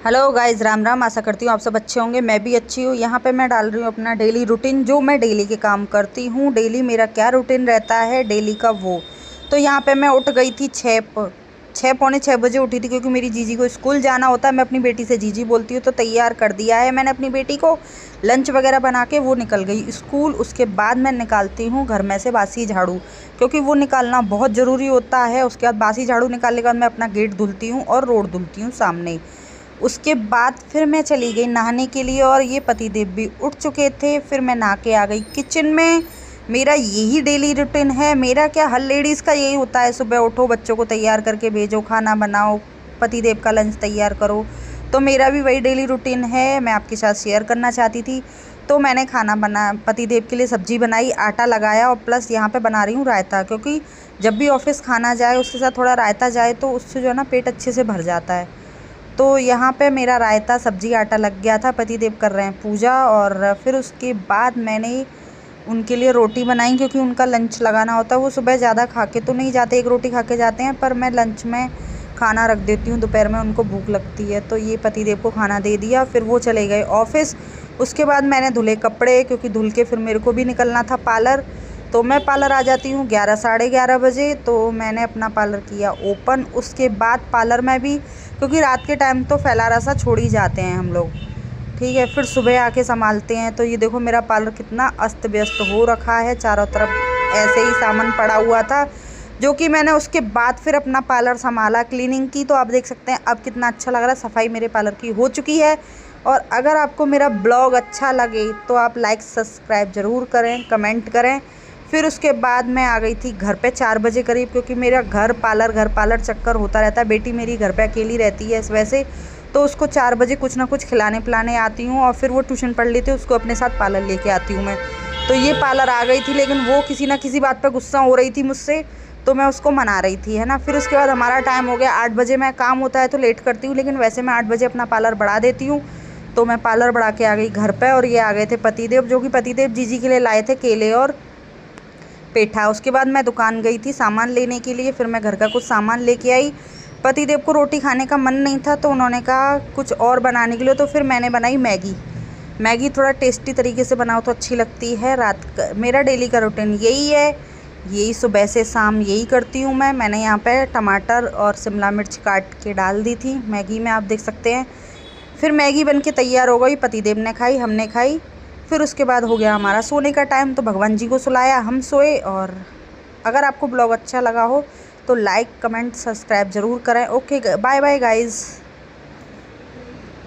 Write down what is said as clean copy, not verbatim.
Hello guys, Ram Ram. आशा करती हूँ आप सब अच्छे होंगे। मैं भी अच्छी हूँ। यहाँ पे मैं डाल रही हूँ अपना डेली रूटीन, जो मैं डेली के काम करती हूँ। डेली मेरा क्या रूटीन रहता है डेली का वो। तो यहाँ पे मैं उठ गई थी 6 पौने 6 बजे उठी थी, क्योंकि मेरी जीजी को स्कूल जाना होता है। मैं अपनी बेटी से जीजी बोलती हूँ, तो तैयार कर दिया है मैंने अपनी बेटी को। लंच वगैरह बना के वो निकल गई स्कूल। उसके बाद मैं निकालती हूँ घर में से बासी झाड़ू, क्योंकि वो निकालना बहुत ज़रूरी होता है। उसके बाद बासी झाड़ू निकालने के बाद मैं अपना गेट धुलती हूँ और रोड धुलती हूँ सामने। उसके बाद फिर मैं चली गई नहाने के लिए, और ये पतिदेव भी उठ चुके थे। फिर मैं नहा के आ गई किचन में। मेरा यही डेली रूटीन है। मेरा क्या, हर लेडीज़ का यही होता है। सुबह उठो, बच्चों को तैयार करके भेजो, खाना बनाओ, पतिदेव का लंच तैयार करो। तो मेरा भी वही डेली रूटीन है। मैं आपके साथ शेयर करना चाहती थी। तो मैंने खाना बना, पतिदेव के लिए सब्ज़ी बनाई, आटा लगाया, और प्लस यहाँ पे बना रही हूँ रायता, क्योंकि जब भी ऑफिस खाना जाए उसके साथ थोड़ा रायता जाए तो उससे जो है ना पेट अच्छे से भर जाता है। तो यहाँ पे मेरा रायता, सब्जी, आटा लग गया था। पतिदेव कर रहे हैं पूजा, और फिर उसके बाद मैंने उनके लिए रोटी बनाई, क्योंकि उनका लंच लगाना होता है। वो सुबह ज़्यादा खा के तो नहीं जाते, एक रोटी खा के जाते हैं, पर मैं लंच में खाना रख देती हूँ। दोपहर में उनको भूख लगती है, तो ये पतिदेव को खाना दे दिया। फिर वो चले गए ऑफिस। उसके बाद मैंने धुले कपड़े, क्योंकि धुल के फिर मेरे को भी निकलना था पार्लर। तो मैं पार्लर आ जाती हूँ 11 साढ़े 11 बजे। तो मैंने अपना पार्लर किया ओपन। उसके बाद पार्लर में भी, क्योंकि रात के टाइम तो फैलारा सा छोड़ ही जाते हैं हम लोग, ठीक है। फिर सुबह आके संभालते हैं। तो ये देखो मेरा पार्लर कितना अस्त व्यस्त हो रखा है, चारों तरफ ऐसे ही सामान पड़ा हुआ था, जो कि मैंने उसके बाद फिर अपना पार्लर संभाला, क्लीनिंग की। तो आप देख सकते हैं अब कितना अच्छा लग रहा है। सफाई मेरे पार्लर की हो चुकी है। और अगर आपको मेरा ब्लॉग अच्छा लगे तो आप लाइक सब्सक्राइब ज़रूर करें, कमेंट करें। फिर उसके बाद मैं आ गई थी घर पे 4 बजे करीब, क्योंकि मेरा घर पार्लर चक्कर होता रहता है। बेटी मेरी घर पे अकेली रहती है इस वैसे, तो उसको 4 बजे कुछ ना कुछ खिलाने पिलाने आती हूँ, और फिर वो ट्यूशन पढ़ लेती है, उसको अपने साथ पार्लर लेके आती हूँ मैं। तो ये पार्लर आ गई थी, लेकिन वो किसी ना किसी बात पे गुस्सा हो रही थी मुझसे, तो मैं उसको मना रही थी, है ना। फिर उसके बाद हमारा टाइम हो गया 8 बजे। मैं काम होता है तो लेट करती हूँ, लेकिन वैसे मैं 8 बजे अपना पार्लर बढ़ा देती हूँ। तो मैं पार्लर बढ़ा के आ गई घर पे, और ये आ गए थे पतिदेव, जो कि पतिदेव जीजी के लिए लाए थे केले और पेठा। उसके बाद मैं दुकान गई थी सामान लेने के लिए। फिर मैं घर का कुछ सामान लेके आई। पतिदेव को रोटी खाने का मन नहीं था, तो उन्होंने कहा कुछ और बनाने के लिए। तो फिर मैंने बनाई मैगी। मैगी थोड़ा टेस्टी तरीके से बनाओ तो अच्छी लगती है। रात का मेरा डेली का रूटीन यही है। यही सुबह से शाम यही करती हूँ मैं। मैंने यहाँ पे टमाटर और शिमला मिर्च काट के डाल दी थी मैगी में, आप देख सकते हैं। फिर मैगी बन के तैयार हो गई। पतिदेव ने खाई, हमने खाई। फिर उसके बाद हो गया हमारा सोने का टाइम, तो भगवान जी को सुलाया, हम सोए। और अगर आपको ब्लॉग अच्छा लगा हो तो लाइक, कमेंट, सब्सक्राइब ज़रूर करें। Okay, bye bye guys.